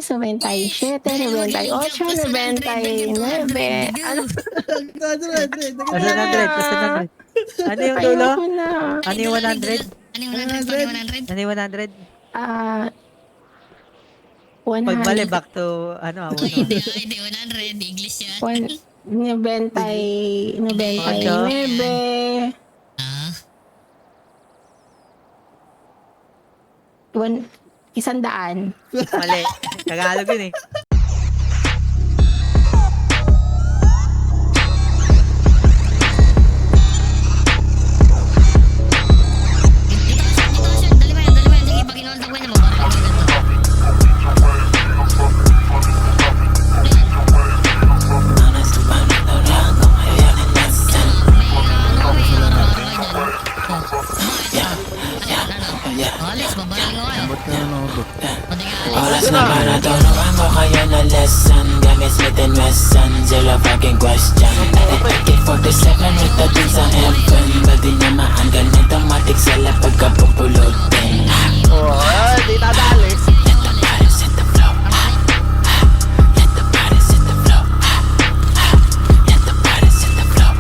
97, 98, 99. Ano? 100. Ano yung dulo? Ayoko na. Ano yung 100? Ano yung 100? Ano yung 100? 100. Pag mali, back to, ano, Hindi, 100. English yan. 99. Ah, 100. Mali. Tagalog yun eh. dito ka, sir. Dali mo yan. Sige, pag inuuntang ko yun, mabarang ka ganito. Alis, babarang ko kayo. Oras na para turuan ko kayo na lesson Gamit Smith & Wesson, zero fucking question AK-47 with the din sa heaven Badi naman ganito matik sila pagkapupulutin Di nadali. Let the bodies hit the flow Let the bodies hit the flow Let the bodies hit the flow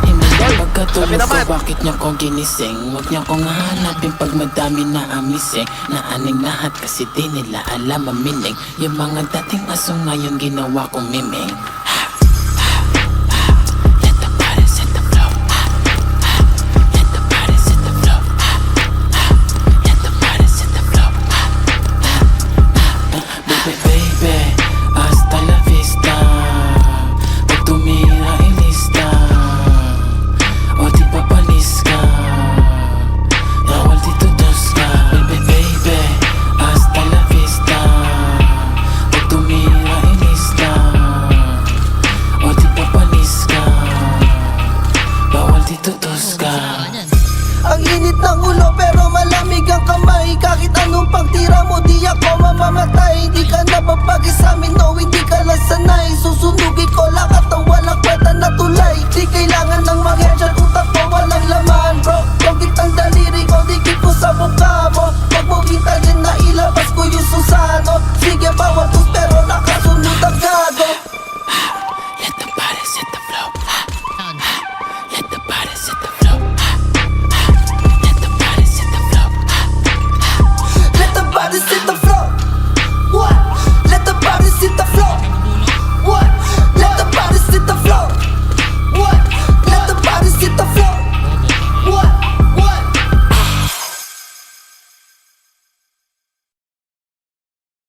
Hindi na pagkatulog ko, bakit niyo ko ginising? Huwag niyo kong hahanapin pag madami na amising Naaning lahat kasi di nila alam mamiling Yung mga dating aso ngayon ginawa kong miming Let the bodies hit the flow Let the bodies hit the flow Let the bodies hit the flow Baby, baby, hasta la vista Pag tumira ilista O di papalis ka Rawal dito dos ka Baby, baby, hasta la vista Pag tumira ilista O di papalis ka Bawal dito dos ka Ang init ng ulo pero malamig ang kamay Kahit anong pagtira mo di ako mamamatay Di ka nababagay sa'min, no hindi ka lang sanay Susunugin ko lahat ng walang kwenta na tulay Di kailangan ng mag-headshot, utak ko walang laman Bro, kung kitang daliri ko, dikit ko sa mukha mo Pag mo hintayin